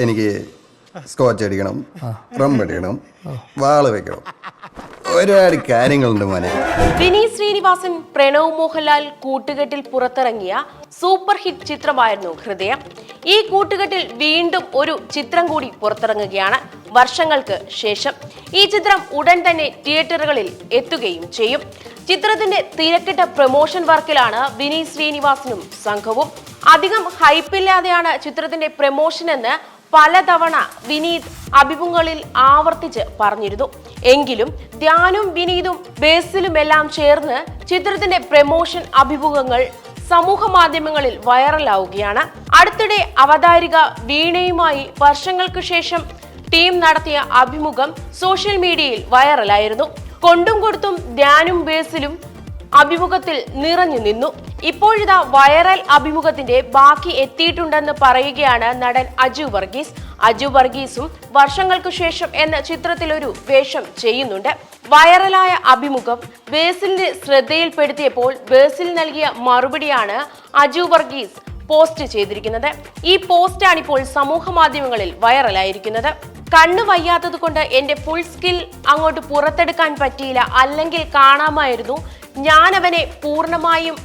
എനിക്ക് സ്കോച്ച് അടിക്കണം, റം അടിക്കണം, വാള് വെക്കണം, ഒരുപാട് കാര്യങ്ങളുണ്ട് മോനെ. വിനീത് ശ്രീനിവാസൻ പ്രണവ് മോഹൻലാൽ കൂട്ടുകെട്ടിൽ പുറത്തിറങ്ങിയ സൂപ്പർ ഹിറ്റ് ചിത്രമായിരുന്നു ഹൃദയം. ഈ കൂട്ടുകെട്ടിൽ വീണ്ടും ഒരു ചിത്രം കൂടി പുറത്തിറങ്ങുകയാണ് വർഷങ്ങൾക്ക് ശേഷം. ഈ ചിത്രം ഉടൻ തന്നെ തിയേറ്ററുകളിൽ എത്തുകയും ചെയ്യും. ചിത്രത്തിന്റെ തിരക്കിട്ട പ്രൊമോഷൻ വർക്കിലാണ് വിനീത് ശ്രീനിവാസനും സംഘവും. അധികം ഹൈപ്പില്ലാതെയാണ് ചിത്രത്തിന്റെ പ്രൊമോഷൻ എന്ന് പലതവണ വിനീത് അഭിമുഖങ്ങളിൽ ആവർത്തിച്ച് പറഞ്ഞിരുന്നു. എങ്കിലും ധ്യാനും വിനീതും ബേസിലുമെല്ലാം ചേർന്ന് ചിത്രത്തിന്റെ പ്രൊമോഷൻ അഭിമുഖങ്ങൾ സമൂഹ മാധ്യമങ്ങളിൽ വൈറലാവുകയാണ്. അടുത്തിടെ അവതാരിക വീണയുമായി വർഷങ്ങൾക്ക് ശേഷം ടീം നടത്തിയ അഭിമുഖം സോഷ്യൽ മീഡിയയിൽ വൈറലായിരുന്നു. കൊണ്ടും കൊടുത്തും ധ്യാനും ബേസിലും അഭിമുഖത്തിൽ നിറഞ്ഞു നിന്നു. ഇപ്പോഴിതാ വൈറൽ അഭിമുഖത്തിന്റെ ബാക്കി എത്തിയിട്ടുണ്ടെന്ന് പറയുകയാണ് നടൻ അജു വർഗീസ്. അജു വർഗീസും വർഷങ്ങൾക്ക് ശേഷം എന്ന ചിത്രത്തിൽ ഒരു വേഷം ചെയ്യുന്നുണ്ട്. വൈറലായ അഭിമുഖം ബേസിലിന്റെ ശ്രദ്ധയിൽപ്പെടുത്തിയപ്പോൾ ബേസിൽ നൽകിയ മറുപടിയാണ് അജു വർഗീസ് പോസ്റ്റ് ചെയ്തിരിക്കുന്നത്. ഈ പോസ്റ്റാണ് ഇപ്പോൾ സമൂഹ മാധ്യമങ്ങളിൽ വൈറലായിരിക്കുന്നത്. കണ്ണു വയ്യാത്തത് കൊണ്ട് എന്റെ ഫുൾ സ്കിൽ അങ്ങോട്ട് പുറത്തെടുക്കാൻ പറ്റിയില്ല, അല്ലെങ്കിൽ കാണാമായിരുന്നു, ഞാൻ അവനെ പൂർണ്ണമായും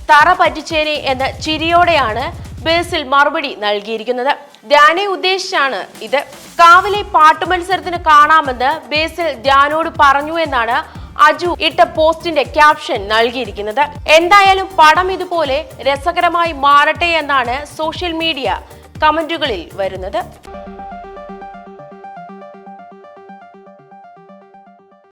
തറ പറ്റിച്ചേനെ എന്ന ചിരിയോടെയാണ് ബേസിൽ മറുപടി നൽകിയിരിക്കുന്നത്. ധ്യാനെ ഉദ്ദേശിച്ചാണ് ഇത്. കാവിലെ പാട്ടു മത്സരത്തിന് കാണാമെന്ന് ബേസിൽ ധ്യാനോട് പറഞ്ഞു എന്നാണ് അജു ഇട്ട പോസ്റ്റിന്റെ ക്യാപ്ഷൻ നൽകിയിരിക്കുന്നത്. എന്തായാലും പടം ഇതുപോലെ രസകരമായി മാറട്ടെ എന്നാണ് സോഷ്യൽ മീഡിയ കമന്റുകളിൽ വരുന്നത്.